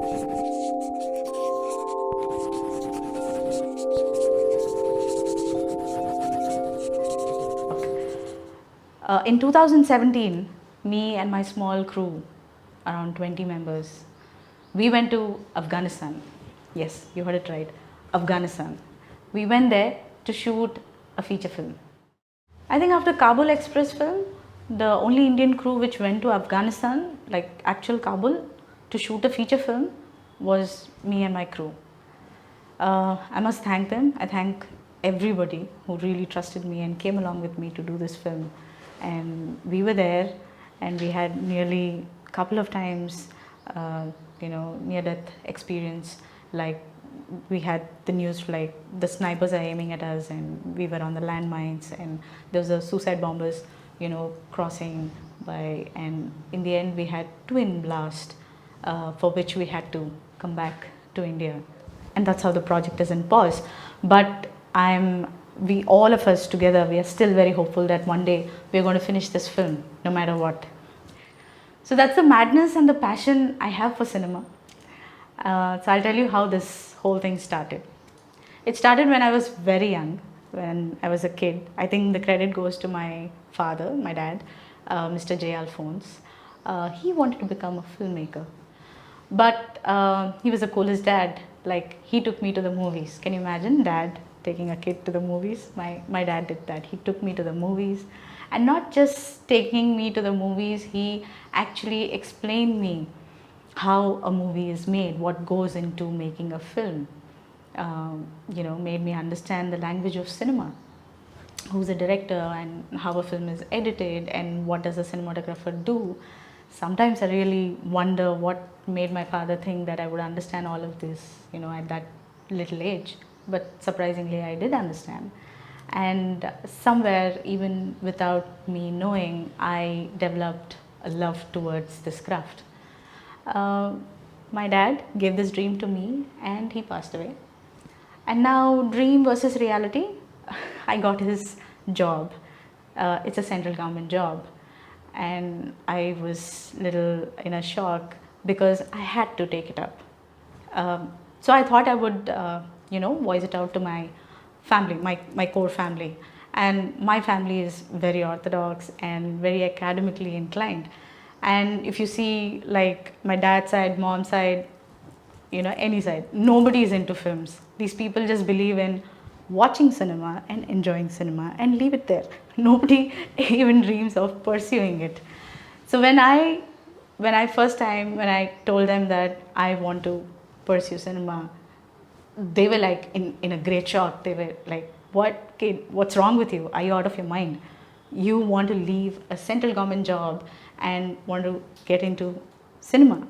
In 2017, me and my small crew, around 20 members, we went to Afghanistan. Yes, you heard it right, Afghanistan. We went there to shoot a feature film. I think after Kabul Express film, the only Indian crew which went to Afghanistan, like actual Kabul, to shoot a feature film was me and my crew. I must thank them. I thank everybody who really trusted me and came along with me to do this film. And we were there, and we had nearly a couple of times, near-death experience. Like we had the news like the snipers are aiming at us, and we were on the landmines, and there was a suicide bombers, crossing by. And in the end, we had twin blast, for which we had to come back to India. And that's how the project is in pause. But we all of us together, we are still very hopeful that one day we're going to finish this film, no matter what. So that's the madness and the passion I have for cinema. So I'll tell you how this whole thing started. It started when I was very young, when I was a kid. I think the credit goes to my father, my dad, Mr. Alphonse. He wanted to become a filmmaker. But he was the coolest dad. Like, he took me to the movies. Can you imagine dad taking a kid to the movies? My dad did that. He took me to the movies. And not just taking me to the movies, he actually explained me how a movie is made, what goes into making a film. Made me understand the language of cinema, who's a director and how a film is edited and what does a cinematographer do. Sometimes I really wonder what made my father think that I would understand all of this, at that little age. But surprisingly, I did understand. And somewhere, even without me knowing, I developed a love towards this craft. My dad gave this dream to me, and he passed away. And now, dream versus reality, I got his job. It's a central government job. And I was little in a shock because I had to take it up. So I thought I would, voice it out to my family, my core family. And my family is very orthodox and very academically inclined. And if you see, like, my dad's side, mom's side, any side, nobody is into films. These people just believe in watching cinema and enjoying cinema and leave it there. Nobody even dreams of pursuing it. So when I told them that I want to pursue cinema, they were like in a great shock. They were like, "What, kid? What's wrong with you? Are you out of your mind? You want to leave a central government job and want to get into cinema?"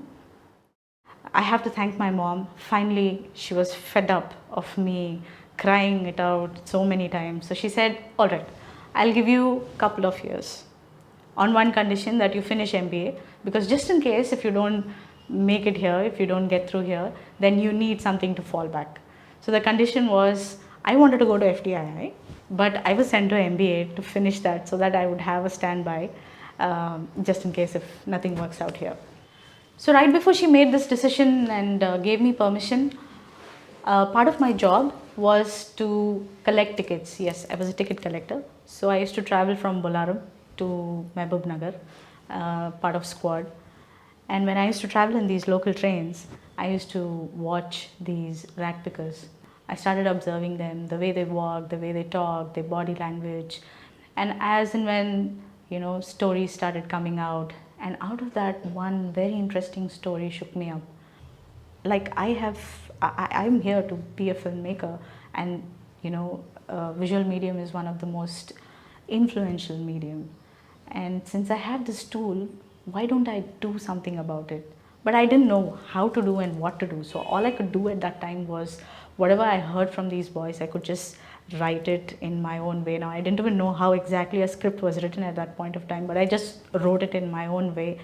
I have to thank my mom. Finally, she was fed up of me crying it out so many times. So she said, "All right, I'll give you a couple of years on one condition, that you finish MBA, because just in case if you don't make it here, if you don't get through here, then you need something to fall back." So the condition was, I wanted to go to FTII, but I was sent to MBA to finish that so that I would have a standby, just in case if nothing works out here. So right before she made this decision and gave me permission, part of my job was to collect tickets. Yes, I was a ticket collector. So I used to travel from Bolaram to Mehboob Nagar, part of squad. And when I used to travel in these local trains, I used to watch these rag pickers. I started observing them, the way they walk, the way they talk, their body language. And as and when, stories started coming out, and out of that, one very interesting story shook me up. Like, I'm here to be a filmmaker, and visual medium is one of the most influential medium. And since I have this tool, why don't I do something about it? But I didn't know how to do and what to do. So all I could do at that time was whatever I heard from these boys, I could just write it in my own way. Now, I didn't even know how exactly a script was written at that point of time, but I just wrote it in my own way,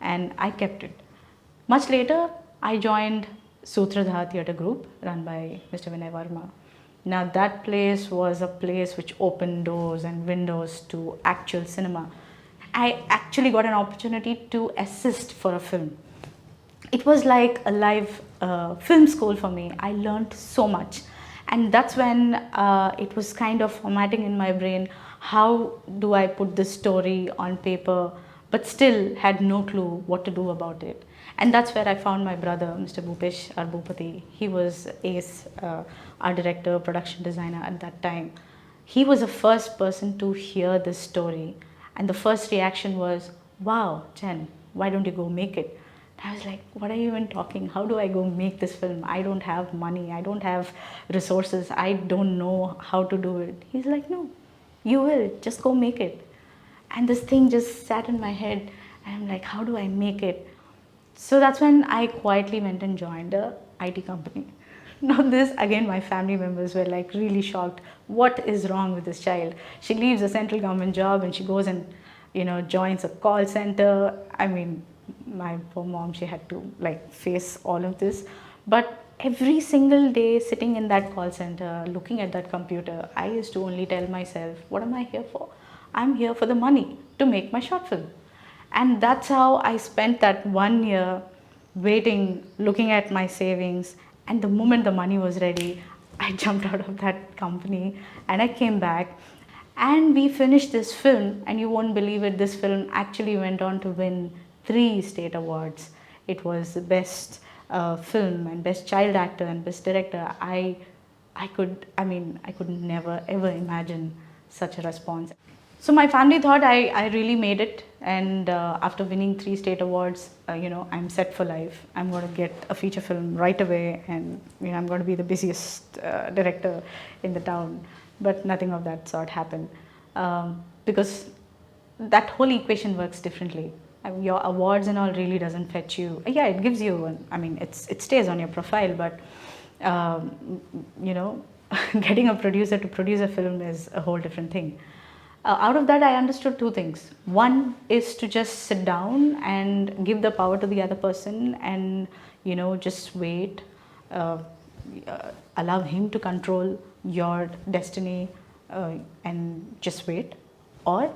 and I kept it. Much later, I joined Sutradhar Theatre Group, run by Mr. Vinay Verma. Now, that place was a place which opened doors and windows to actual cinema. I actually got an opportunity to assist for a film. it was like a live film school for me. I learned so much. And that's when it was kind of formatting in my brain, how do I put this story on paper, but still had no clue what to do about it. And that's where I found my brother, Mr. Bhupesh Arbhupati. He was ACE, art director, production designer at that time. He was the first person to hear this story. And the first reaction was, wow, Jen, why don't you go make it? I was like, what are you even talking? How do I go make this film? I don't have money. I don't have resources. I don't know how to do it. He's like, no, you will. Just go make it. And this thing just sat in my head. And I'm like, how do I make it? So that's when I quietly went and joined a IT company. Now this, again, my family members were like really shocked. What is wrong with this child? She leaves a central government job and she goes and, joins a call center. I mean, my poor mom, she had to like face all of this. But every single day sitting in that call center, looking at that computer, I used to only tell myself, what am I here for? I'm here for the money to make my short film. And that's how I spent that 1 year waiting, looking at my savings. And the moment the money was ready, I jumped out of that company and I came back. And we finished this film, and you won't believe it, this film actually went on to win 3 state awards. It was the best film and best child actor and best director. I could never ever imagine such a response. So my family thought I really made it, and after winning 3 state awards, I'm set for life. I'm going to get a feature film right away, and I'm going to be the busiest director in the town. But nothing of that sort happened, because that whole equation works differently. I mean, your awards and all really doesn't fetch you. Yeah, it gives you. It stays on your profile, but getting a producer to produce a film is a whole different thing. Out of that, I understood 2 things. One is to just sit down and give the power to the other person, and just wait, allow him to control your destiny, and just wait, or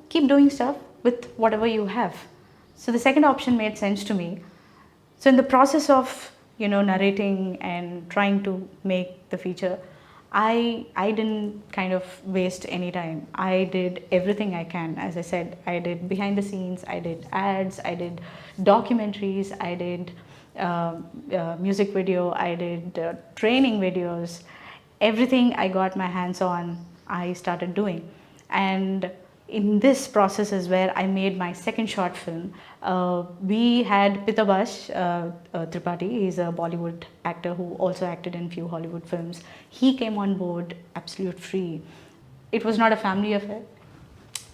keep doing stuff with whatever you have. So the second option made sense to me. So in the process of narrating and trying to make the feature, I didn't kind of waste any time. I did everything I can. As I said, I did behind the scenes, I did ads, I did documentaries, I did music video, I did training videos. Everything I got my hands on, I started doing. And in this process is where I made my second short film. We had Pitabash Tripathi. He's a Bollywood actor who also acted in few Hollywood films. He came on board absolute free. It was not a family affair.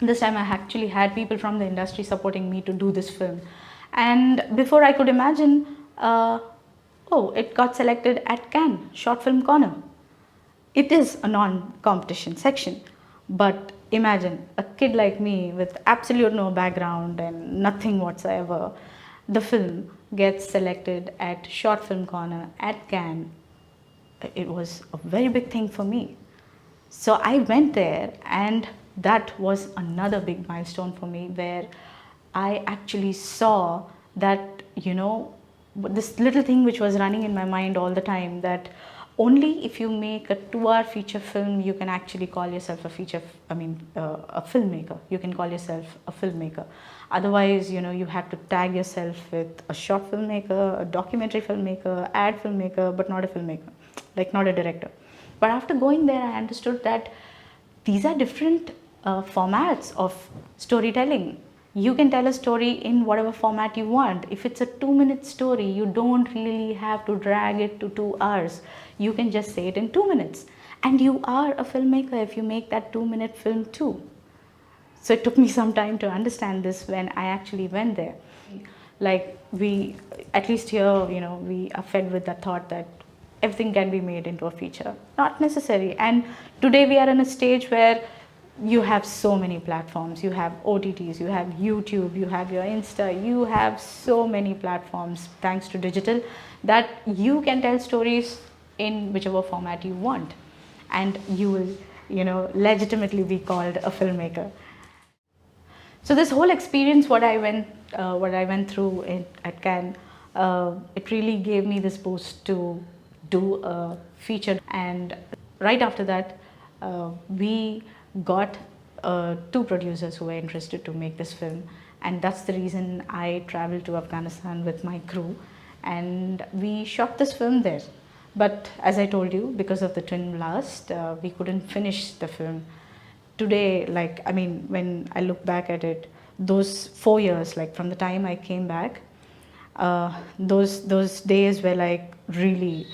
This time I actually had people from the industry supporting me to do this film. And before I could imagine, it got selected at Cannes Short Film Corner. It is a non-competition section, but imagine a kid like me with absolute no background and nothing whatsoever, the film gets selected at Short Film Corner at Cannes. It was a very big thing for me. So I went there, and that was another big milestone for me, where I actually saw that, this little thing which was running in my mind all the time, that only if you make a 2-hour feature film, you can actually call yourself a filmmaker. You can call yourself a filmmaker. Otherwise, you have to tag yourself with a short filmmaker, a documentary filmmaker, ad filmmaker, but not a filmmaker, like not a director. But after going there, I understood that these are different formats of storytelling. You can tell a story in whatever format you want. If it's a 2-minute story, you don't really have to drag it to 2 hours. You can just say it in 2 minutes. And you are a filmmaker if you make that 2-minute film too. So it took me some time to understand this when I actually went there. Like at least here, we are fed with the thought that everything can be made into a feature. Not necessary. And today we are in a stage where you have so many platforms. You have OTTs, you have YouTube, you have your Insta, you have so many platforms thanks to digital, that you can tell stories in whichever format you want, and you will legitimately be called a filmmaker. So this whole experience, what I went through at Cannes, it really gave me this boost to do a feature. And right after that, we got two producers who were interested to make this film, and that's the reason I traveled to Afghanistan with my crew, and we shot this film there. But as I told you, because of the twin blast, we couldn't finish the film. Today, like, I mean, when I look back at it, those 4 years, like from the time I came back, those days were like really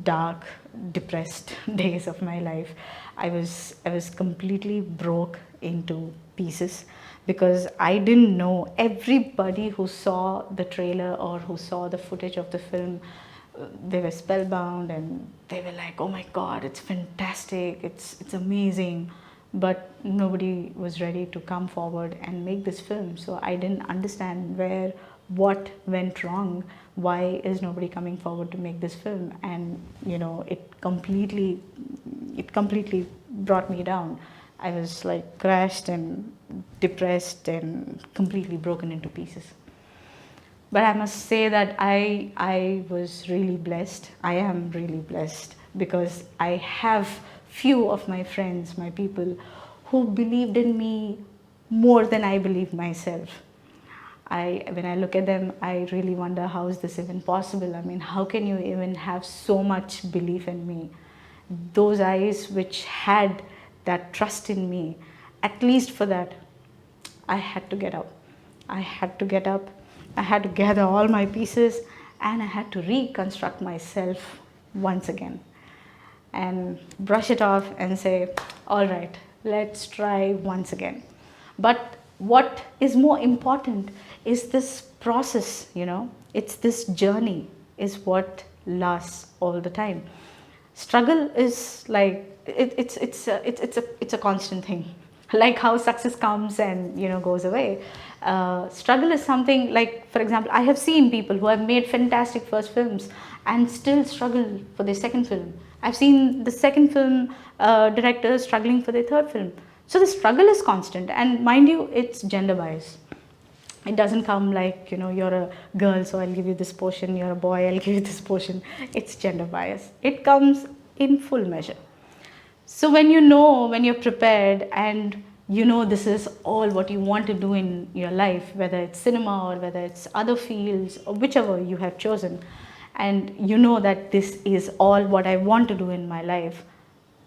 dark, depressed days of my life. I was completely broke into pieces because I didn't know. Everybody who saw the trailer or who saw the footage of the film, they were spellbound and they were like, oh my god, it's fantastic, it's amazing. But nobody was ready to come forward and make this film. So I didn't understand what went wrong. Why is nobody coming forward to make this film? And it completely brought me down. I was like crashed and depressed and completely broken into pieces. But I must say that I was really blessed. I am really blessed because I have few of my friends, my people, who believed in me more than I believed myself. When I look at them, I really wonder, how is this even possible? I mean, how can you even have so much belief in me? Those eyes which had that trust in me, at least for that, I had to get up. I had to get up. I had to gather all my pieces and I had to reconstruct myself once again and brush it off and say, all right, let's try once again. But what is more important is this process, it's this journey is what lasts all the time. Struggle is like, it's a constant thing. Like how success comes and goes away. Struggle is something like, for example, I have seen people who have made fantastic first films and still struggle for their second film. I've seen the second film directors struggling for their third film. So the struggle is constant, and mind you, it's gender bias. It doesn't come like, you're a girl, so I'll give you this portion, you're a boy, I'll give you this portion. It's gender bias. It comes in full measure. So when you're prepared and this is all what you want to do in your life, whether it's cinema or whether it's other fields or whichever you have chosen, and that this is all what I want to do in my life,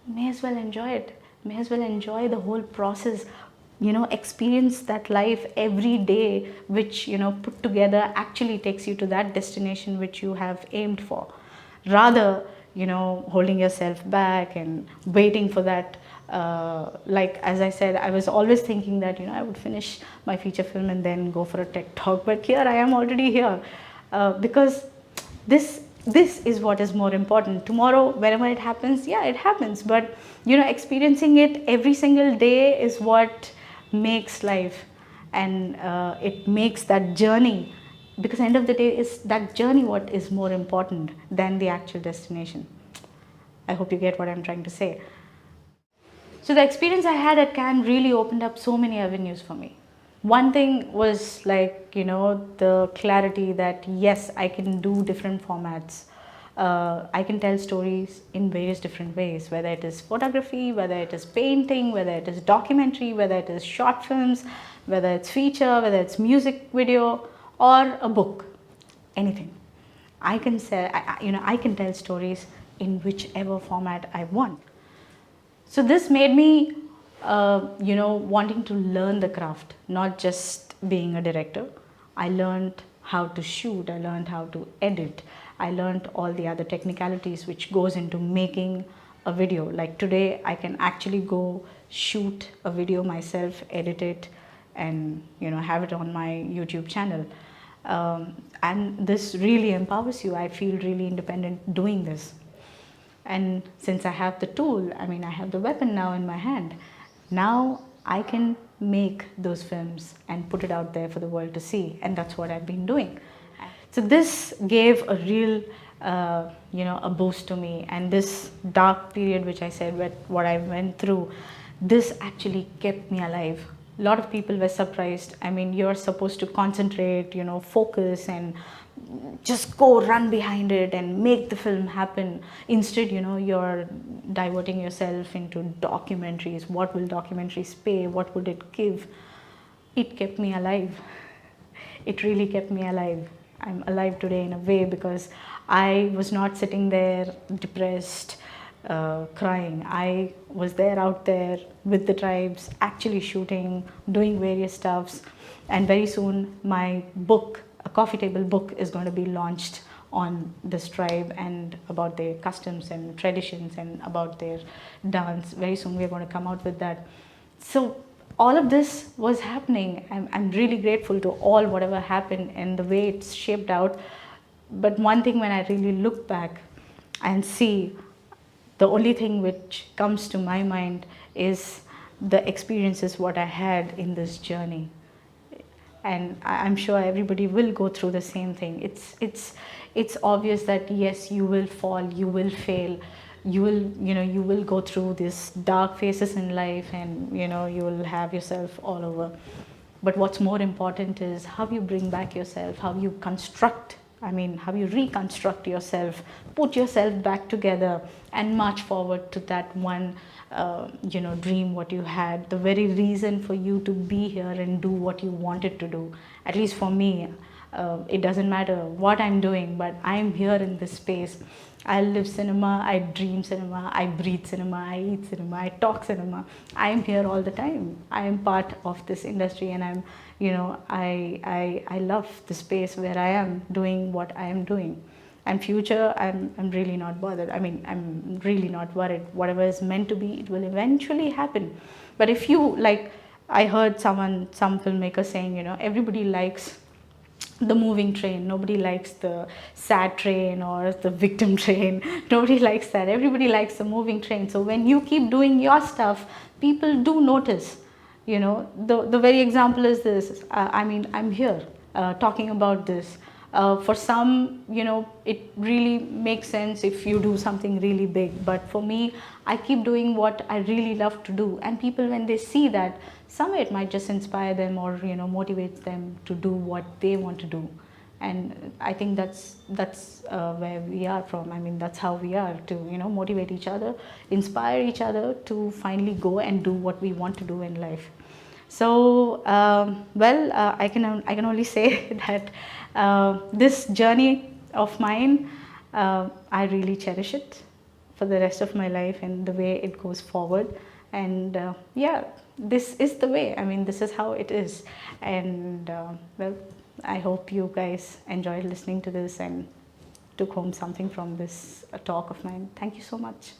may as well enjoy it. May as well enjoy the whole process, experience that life every day, which, put together actually takes you to that destination which you have aimed for. Rather, holding yourself back and waiting for that. Like, as I said, I was always thinking that, I would finish my feature film and then go for a TED talk. But here I am already here because this is what is more important. Tomorrow, whenever it happens, yeah, it happens. But, experiencing it every single day is what makes life, and it makes that journey, because end of the day, is that journey what is more important than the actual destination. I hope you get what I'm trying to say. So the experience I had at Cannes really opened up so many avenues for me. One thing was like, the clarity that yes, I can do different formats. I can tell stories in various different ways, whether it is photography, whether it is painting, whether it is documentary, whether it is short films, whether it's feature, whether it's music video or a book, anything. I can say, I can tell stories in whichever format I want. So this made me, wanting to learn the craft, not just being a director. I learned how to shoot, I learned how to edit, I learned all the other technicalities which goes into making a video. Like today, I can actually go shoot a video myself, edit it, and have it on my YouTube channel. And this really empowers you. I feel really independent doing this. And since I have the tool, I have the weapon now in my hand. Now I can make those films and put it out there for the world to see. And that's what I've been doing. So this gave a real, a boost to me. And this dark period, which I said, what I went through, this actually kept me alive. A lot of people were surprised. I mean, you're supposed to concentrate, focus, and just go run behind it and make the film happen. Instead, you're diverting yourself into documentaries. What will documentaries pay? What would it give? It kept me alive. It really kept me alive. I'm alive today in a way because I was not sitting there depressed, crying. I was there out there with the tribes, actually shooting, doing various stuffs. And very soon my book, a coffee table book, is going to be launched on this tribe and about their customs and traditions and about their dance. Very soon we're going to come out with that. So all of this was happening. I'm really grateful to all whatever happened and the way it's shaped out. But one thing, when I really look back and see, the only thing which comes to my mind is the experiences what I had in this journey. And I'm sure everybody will go through the same thing. It's obvious that yes, you will fall, you will fail, you will go through these dark phases in life, and you will have yourself all over. But what's more important is how you bring back yourself, how you how you reconstruct yourself, put yourself back together, and march forward to that one dream what you had, the very reason for you to be here and do what you wanted to do. At least for me, it doesn't matter what I'm doing, but I'm here in this space. I live cinema, I dream cinema, I breathe cinema, I eat cinema, I talk cinema. I'm here all the time. I am part of this industry, and I love the space where I am doing what I am doing. And future, I'm really not bothered. I mean, I'm really not worried. Whatever is meant to be, it will eventually happen. But if you, like, I heard some filmmaker saying, everybody likes the moving train. Nobody likes the sad train or the victim train. Nobody likes that. Everybody likes the moving train. So when you keep doing your stuff, people do notice. The very example is this. I'm here talking about this. For some, it really makes sense if you do something really big. But for me, I keep doing what I really love to do. And people, when they see that, some it might just inspire them or, motivates them to do what they want to do. And I think that's where we are from. I mean, that's how we are, to, motivate each other, inspire each other to finally go and do what we want to do in life. So, I can only say that this journey of mine, I really cherish it for the rest of my life and the way it goes forward. And this is the way. I mean, this is how it is. And I hope you guys enjoyed listening to this and took home something from this talk of mine. Thank you so much.